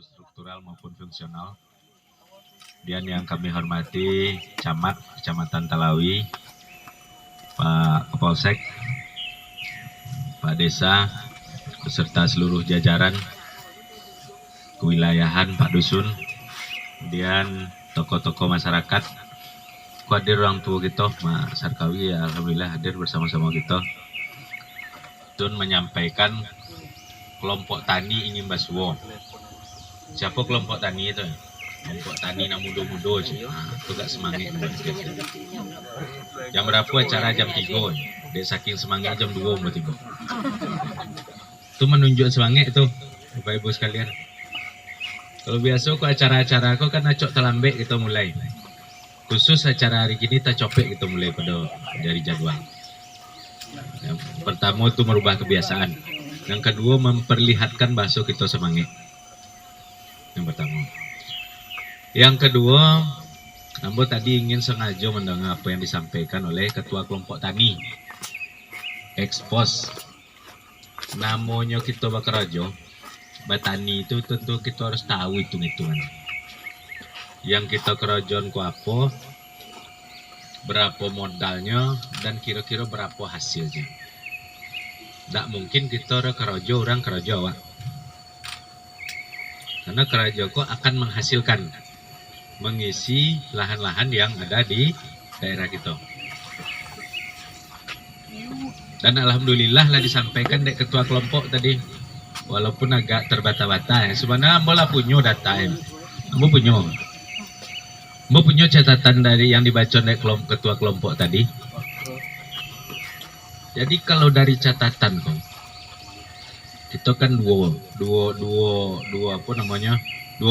struktural maupun fungsional. Dan yang kami hormati Camat Kecamatan Talawi, Pak Kapolsek, Pak Desa, beserta seluruh jajaran kewilayahan, Pak Dusun, kemudian tokoh-tokoh masyarakat, hadir orang tua kita, Mak Sarkawi, ya, alhamdulillah hadir bersama-sama kita. Tun menyampaikan kelompok tani ingin Basuwo. Siapa kelompok tani itu? Kelompok tani nak mudo-mudo sih. Itu gak semangat. Jam berapa acara? Jam 3. Dek saking semangat jam 2 mau tiba. Itu menunjuk semangat itu, Bapak Ibu sekalian. Kalau biasa kok acara-acara kok kan acok terlambat kita mulai. Khusus acara hari ini kita copek kita mulai pada dari jadwal. Yang pertama itu merubah kebiasaan. Yang kedua memperlihatkan bahasa kita semangat. Yang pertama. Yang kedua, Ambo tadi ingin sengaja mendengar apa yang disampaikan oleh Ketua Kelompok Tani. Ekspos. Namanya kita bakarajo. Batani itu tentu kita harus tahu hitung-hitungan. Yang kita kerajon ku apa, berapa modalnya, dan kira-kira berapa hasilnya. Tidak mungkin kita kerajo orang kerajo awak. Karena kerajo kok akan menghasilkan, mengisi lahan-lahan yang ada di daerah kita. Dan alhamdulillah lah disampaikan dari ketua kelompok tadi, walaupun agak terbata-bata ya. Sebenarnya bola punya data ya. Punya catatan dari yang dibaca dari ketua kelompok tadi. Jadi kalau dari catatan kok, kita kan dua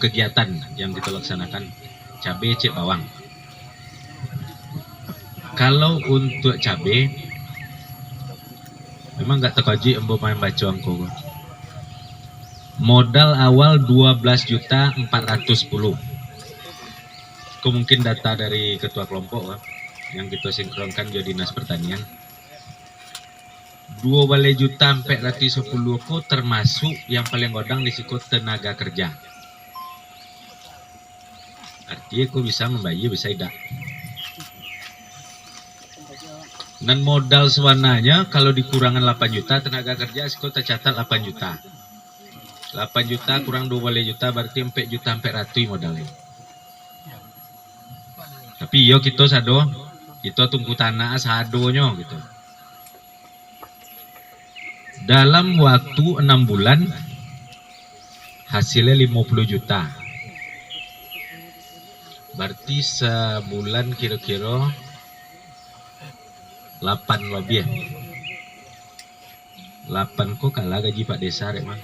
kegiatan yang kita laksanakan, cabai, cek bawang. Kalau untuk cabai, memang nggak terkaji embo main baca angko. Modal awal 12.410. Mungkin data dari ketua kelompok yang kita sinkronkan di Dinas Pertanian. 2 juta sampai 410 ko termasuk yang paling godang disikut tenaga kerja. Artinya aku bisa membayar, bisa tidak. Dan modal sewananya kalau dikurangan 8 juta tenaga kerja sikut tercatat 8 juta. 8 juta kurang 2 juta berarti 4 juta 400 modalnya. Tapi yo kita sado, kita tunggu tanah sadonya gitu. Dalam waktu 6 bulan hasilnya 50 juta. Berarti sebulan kira-kira 8 lebih. 8 kok kalah gaji Pak Desa rek man.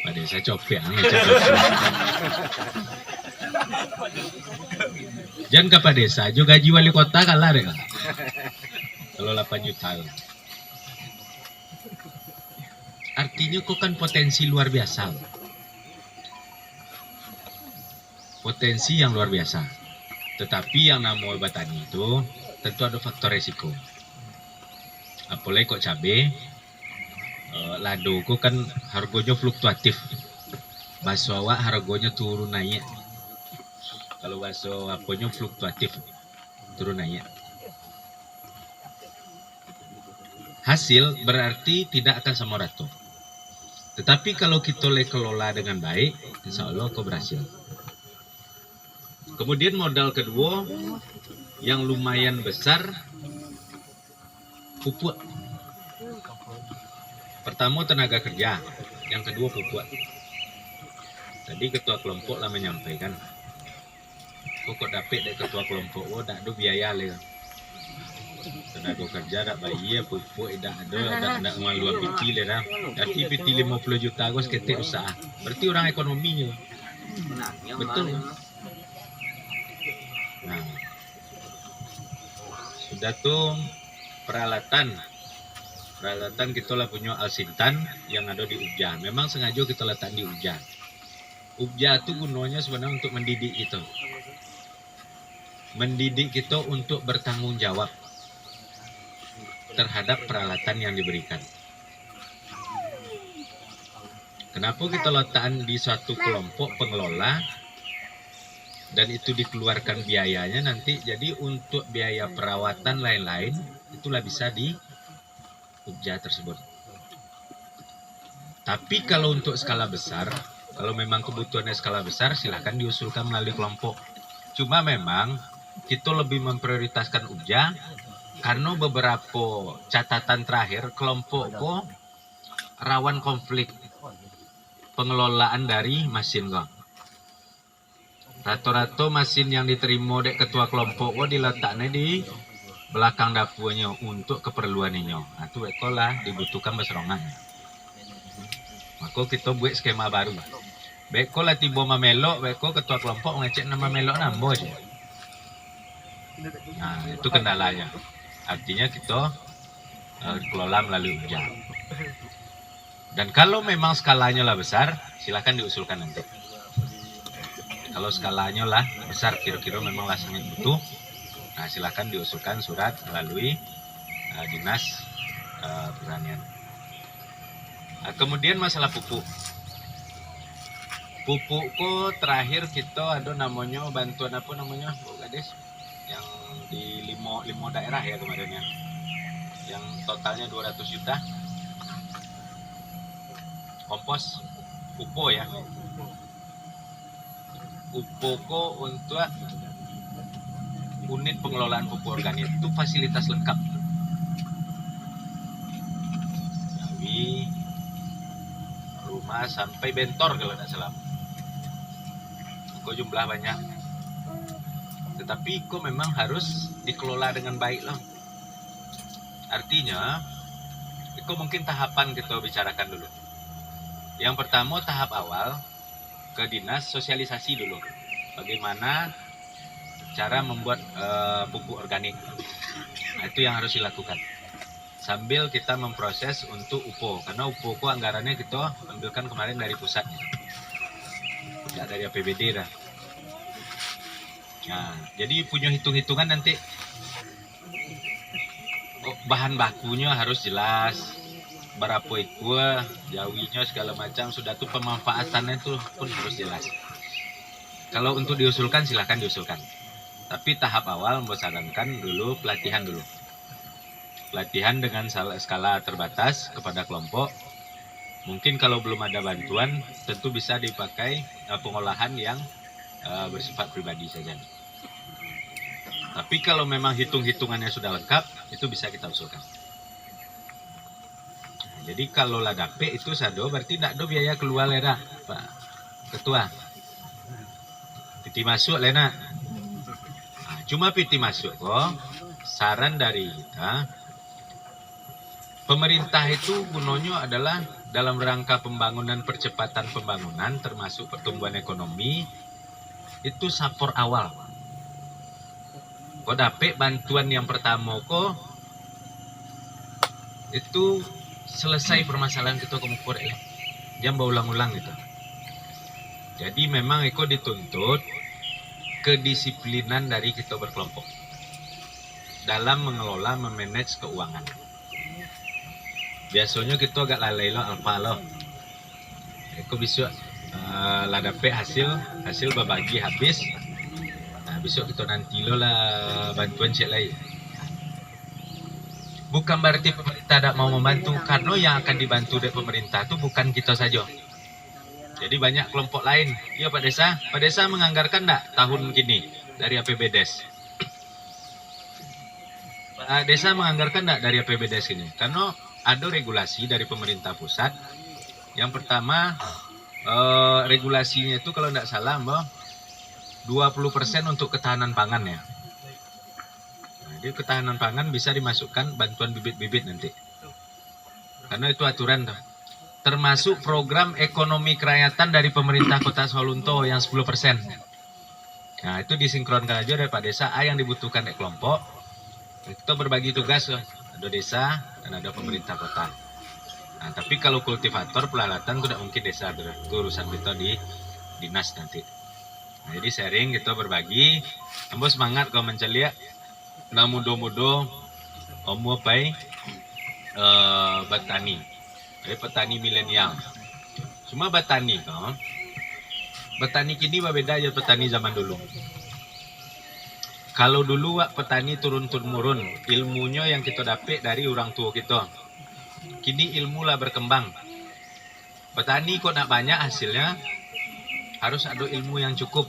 Pak Desa copek jangan ke Pak Desa, juga gaji wali kota kalah deh. Kalau 8 juta. Artinya kok kan potensi luar biasa. Potensi yang luar biasa. Tetapi yang namanya batani itu tentu ada faktor resiko. Apalagi kok cabai, lado kok kan harganya fluktuatif. Bakso awak harganya turun naik. Kalau bakso apanya fluktuatif, turun naik. Hasil berarti tidak akan sama rata. Tetapi kalau kita kelola dengan baik, insya Allah kau berhasil. Kemudian modal kedua yang lumayan besar, pupuk. Pertama tenaga kerja, yang kedua pupuk. Tadi ketua kelompok lah menyampaikan, kok dapat dari ketua kelompok, tak ada biaya le. Tenaga kerja tak bayar, pupuk tidak ada ngaluan piti le dah. Jadi piti 50 juta aku seketik usaha. Berarti orang ekonominya. Betul. Nah, sudah tuh peralatan kita lah punya Alsintan yang ada di Ubja. Memang sengaja kita letak di Ubja. Ubja itu gunanya sebenarnya untuk mendidik kita. Mendidik kita untuk bertanggung jawab terhadap peralatan yang diberikan. Kenapa kita letakkan di suatu kelompok pengelola dan itu dikeluarkan biayanya nanti, jadi untuk biaya perawatan lain-lain itulah bisa di Ubja tersebut. Tapi kalau untuk skala besar, kalau memang kebutuhannya skala besar, silahkan diusulkan melalui kelompok. Cuma memang kita lebih memprioritaskan Ubja karena beberapa catatan terakhir kelompok kok rawan konflik pengelolaan dari mesin kok. Rata-rata mesin yang diterima dek ketua kelompok kok diletaknya di belakang dapurnya untuk keperluan ini. Nah, itu lah dibutuhkan beserongan. Maka kita buat skema baru. Beko lah tiba mamelok, beko ketua kelompok ngecek nama melok nambo aja. Nah, itu kendalanya. Artinya kita kelola melalui Ubja. Dan kalau memang skalanya lah besar, silakan diusulkan nanti. Kalau skalanya lah besar, kira-kira memang lah sangat butuh, nah silakan diusulkan surat melalui dinas pertanian. Nah, kemudian masalah pupuk. Pupuk kok terakhir kita ada namanya bantuan apa namanya, Bu Gadis? Yang di limo daerah ya kemarin ya. Yang totalnya 200 juta. Kompos, UPO ya. UPO kok untuk unit pengelolaan pupuk organik itu fasilitas lengkap. Dari rumah sampai bentor kalau tidak salah. Kok jumlah banyak. Tetapi kok memang harus dikelola dengan baik loh. Artinya, itu mungkin tahapan kita bicarakan dulu. Yang pertama tahap awal ke dinas sosialisasi dulu. Bagaimana cara membuat pupuk organik. Nah, itu yang harus dilakukan. Sambil kita memproses untuk UPO. Karena UPO kok anggarannya kita ambilkan kemarin dari pusat. Tidak dari APBD dah. Nah, jadi punya hitung-hitungan nanti. Bahan bakunya harus jelas. Berapa ikut, jawinya segala macam, sudah tuh pemanfaatannya tuh pun harus jelas. Kalau untuk diusulkan silahkan diusulkan. Tapi tahap awal membosankan dulu pelatihan dulu. Pelatihan dengan skala terbatas kepada kelompok. Mungkin kalau belum ada bantuan, tentu bisa dipakai pengolahan yang bersifat pribadi saja. Tapi kalau memang hitung-hitungannya sudah lengkap, itu bisa kita usulkan. Jadi kalau lah dapet itu sado berarti tidak ada biaya keluar lena, Pak Ketua. Piti masuk lena. Nah, cuma piti masuk kok. Saran dari kita, pemerintah itu gunanya adalah dalam rangka pembangunan percepatan pembangunan termasuk pertumbuhan ekonomi itu support awal. Kok dapet bantuan yang pertama kok itu selesai permasalahan kita kemukur jangan berulang-ulang gitu. Jadi memang Eko dituntut kedisiplinan dari kita berkelompok dalam mengelola memanage keuangan. Biasanya kita agak lalai lo alfa lo. Eko bisa lah dapet hasil berbagi habis. Nah besok kita nanti lo lah bantuan cek lain. Bukan berarti pemerintah tidak mau membantu, karena yang akan dibantu dari pemerintah itu bukan kita saja. Jadi banyak kelompok lain. Iya Pak Desa, Pak Desa menganggarkan enggak tahun gini dari APBDes? Pak Desa menganggarkan enggak dari APBDes ini? Karena ada regulasi dari pemerintah pusat. Yang pertama, regulasinya itu kalau enggak salah, 20% untuk ketahanan pangan ya. Jadi ketahanan pangan bisa dimasukkan bantuan bibit-bibit nanti. Karena itu aturan tuh. Termasuk program ekonomi kerakyatan dari pemerintah Kota Sawalunto yang 10%. Nah itu disinkronkan aja dari Pak Desa yang dibutuhkan dari kelompok. Kita berbagi tugas loh. Ada desa dan ada pemerintah kota. Nah tapi kalau kultivator peralatan itu tidak mungkin desa. Itu urusan kita di dinas nanti. Nah, jadi sharing kita berbagi. Ambo semangat kau mencelia. Nah mudah-mudah omu pai petani, petani milenial. Cuma petani kok, petani kini berbeda aja petani zaman dulu. Kalau dulu petani turun-temurun, ilmunya yang kita dapat dari orang tua kita. Kini ilmu lah berkembang. Petani kok nak banyak hasilnya, harus ada ilmu yang cukup.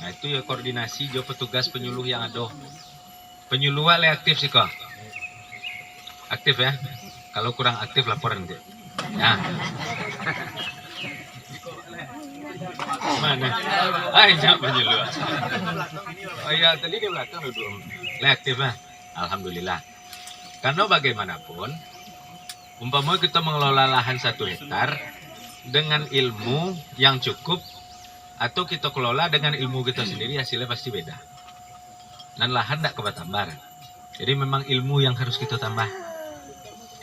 Nah itu ya koordinasi jo petugas penyuluh yang ada. Penyuluh le aktif sih kok. Aktif ya. Kalau kurang aktif laporan nanti. Ya. Mana? Jangan penyuluh. Oh iya, tadi di belakang duduk. Le aktif lah. Alhamdulillah. Karena bagaimanapun, umpama kita mengelola lahan 1 hektar dengan ilmu yang cukup, atau kita kelola dengan ilmu kita sendiri, hasilnya pasti beda. Dan lahan tidak kebatambar. Jadi memang ilmu yang harus kita tambah.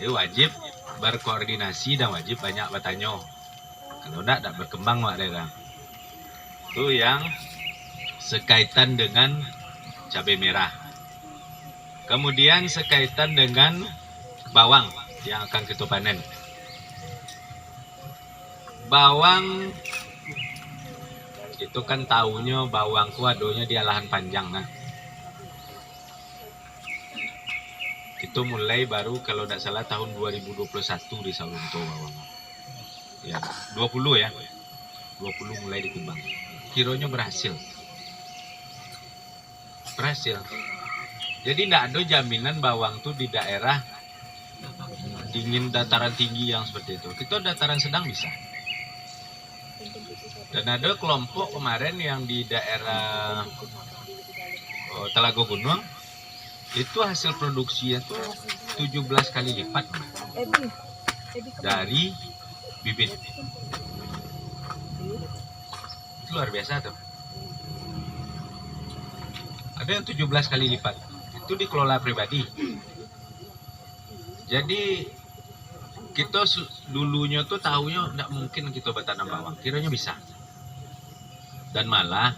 Wajib berkoordinasi dan wajib banyak bertanya. Kalau tidak berkembang wak daerah. Itu yang sekaitan dengan cabai merah. Kemudian sekaitan dengan bawang yang akan kita panen. Bawang itu kan tahunya bawang kuadonya di lahan panjang. Nah, itu mulai baru kalau tidak salah tahun 2021 di Salunto bawang. Ya, 20 ya. 20 mulai dikembang. Kiranya berhasil. Berhasil. Jadi tidak ada jaminan bawang tuh di daerah dingin dataran tinggi yang seperti itu. Kita dataran sedang bisa. Dan ada kelompok kemarin yang di daerah Telaga Gunung, itu hasil produksinya tuh 17 kali lipat dari bibit. Itu luar biasa tuh. Ada yang 17 kali lipat. Itu dikelola pribadi. Jadi kita dulunya tuh tahunya tidak mungkin kita bertanam bawang. Kiranya bisa. Dan malah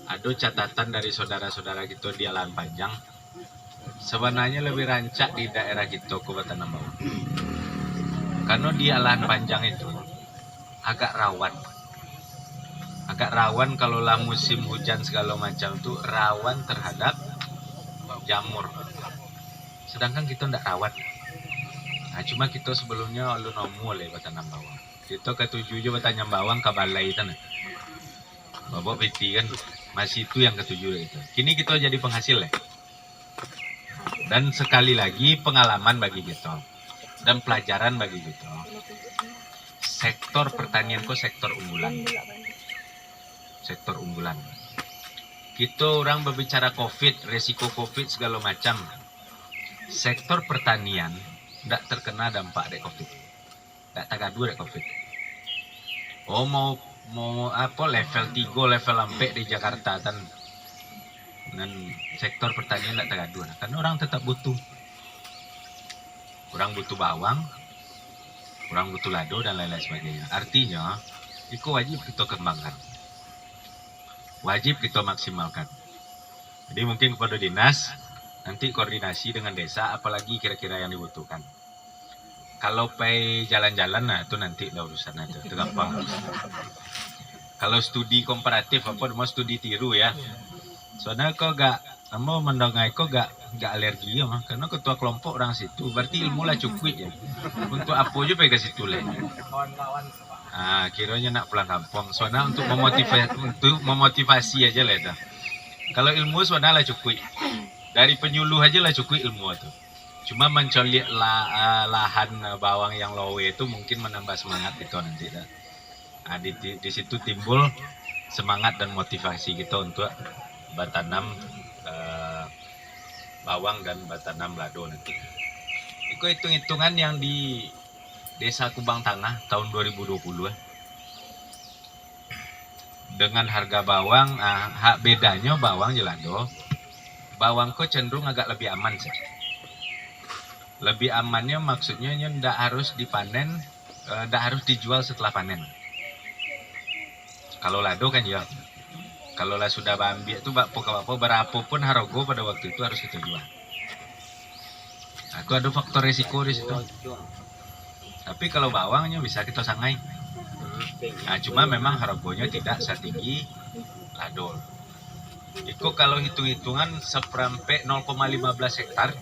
ada catatan dari saudara-saudara kita di lahan panjang. Sebenarnya lebih rancak di daerah kita ke bertanam bawang. Karena di lahan panjang itu agak rawan. Agak rawan kalau lah musim hujan segala macam itu rawan terhadap jamur. Sedangkan kita tidak rawan. Nah, cuma kita sebelumnya lu nomu oleh bertanam bawang. Kita ketujuh juga bertanam bawang ke balai itu. Bapak piti kan masih itu yang ketujuh itu. Kini kita jadi penghasil ya. Dan sekali lagi pengalaman bagi kita. Dan pelajaran bagi kita. Sektor pertanian kok sektor unggulan. Sektor unggulan. Kita orang berbicara COVID, resiko COVID segala macam. Sektor pertanian tidak terkena dampak dari COVID. Tidak tagadu dari COVID. Oh mau apa level 3, level 4 di Jakarta kan. Dan sektor pertanian tidak tagadu. Karena orang tetap butuh. Orang butuh bawang, orang butuh lado dan lain-lain sebagainya. Artinya, itu wajib kita kembangkan. Wajib kita maksimalkan. Jadi mungkin kepada dinas, nanti koordinasi dengan desa, apalagi kira-kira yang dibutuhkan. Kalau pay jalan-jalan, nah itu nanti lah urusan itu. Itu gampang. Kalau studi komparatif, apa mau studi tiru ya. Soalnya kok mau mendongai kok gak alergi ya mah, karena ketua kelompok orang situ, berarti ilmu lah cukup ya. Untuk apa aja pergi ke situ lah. Kiranya nak pulang kampung. Soalnya untuk memotivasi aja lah dah. Kalau ilmu soalnya lah cukup. Dari penyuluh aja lah cukup ilmu itu. Cuma mencolik lahan bawang yang lowe itu mungkin menambah semangat itu nanti dah. Di situ timbul semangat dan motivasi kita untuk bertanam bawang dan bertanam lado nanti. Itu hitung-hitungan yang di Desa Kubang Tanah tahun 2020 dengan harga bawang, bedanya bawang jelado, bawang kok cenderung agak lebih aman sih. Lebih amannya maksudnya tidak harus dipanen, tidak harus dijual setelah panen. Kalau lado kan ya. Kalau lah sudah ambil itu berapapun harga pada waktu itu harus kita jual. Aku ada faktor resiko di situ. Tapi kalau bawangnya bisa kita sangai. Nah, cuma memang harganya tidak setinggi lado. Itu kalau hitung-hitungan seperempat 0,15 hektar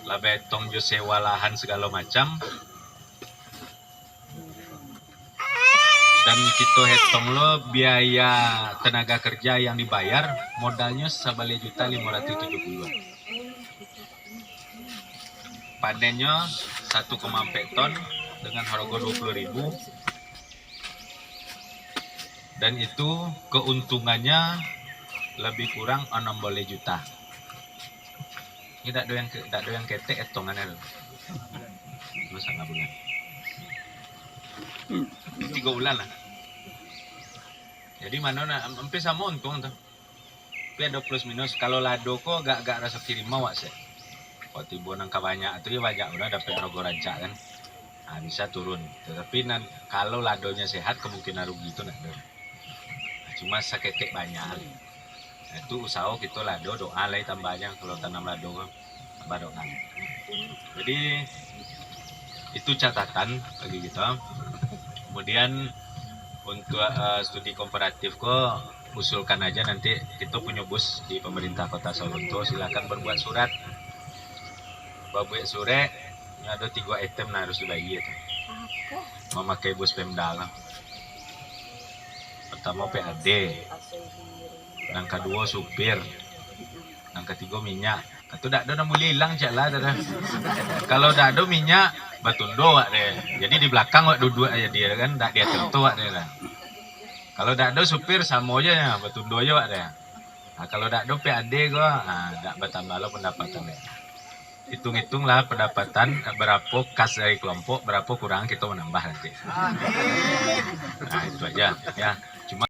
lah betong jo sewa lahan segala macam, dan kita hitung lo biaya tenaga kerja yang dibayar modalnya 1.570.000. Panennya 1,4 ton dengan harga 20.000, dan itu keuntungannya lebih kurang 16 juta. Ini tak ada yang ketek hitungannya lo. Itu sangat bulan. 3 bulan lah. Jadi mana hampir sama untung tuh. Tapi ada plus minus. Kalau lado kok gak rasa terima wak sih. Kalau tiba nangka banyak tuh ya banyak udah dapat harga rancak kan. Nah, bisa turun. Tetapi kalau ladonya sehat kemungkinan rugi itu nak ada. Nah, cuma saketek banyak. Nah, itu usaha kita lado doa lah tambahnya kalau tanam lado tambah doa. Jadi itu catatan bagi kita. Kemudian untuk studi komparatif kok usulkan aja, nanti kita punya bus di pemerintah Kota Sawalunto, silakan berbuat surat. Babuek sore ada 3 item nah harus dibagi itu. Memakai bus Pemda lah. Pertama PAD, yang kedua supir, yang ketiga minyak. Itu dak ada mulai hilang cak lah. Kalau dak ada minyak batundo wak deh. Jadi di belakang wak duduk aja dia kan, dak dia tentu wak deh lah. Kalau dak ada supir sama aja ya, batundo aja wak deh. Nah, kalau dak ada PAD gua, dak bertambah lo pendapatannya. Hitung-hitunglah pendapatan berapa kas dari kelompok, berapa kurang kita menambah nanti. Nah itu aja ya. Cuma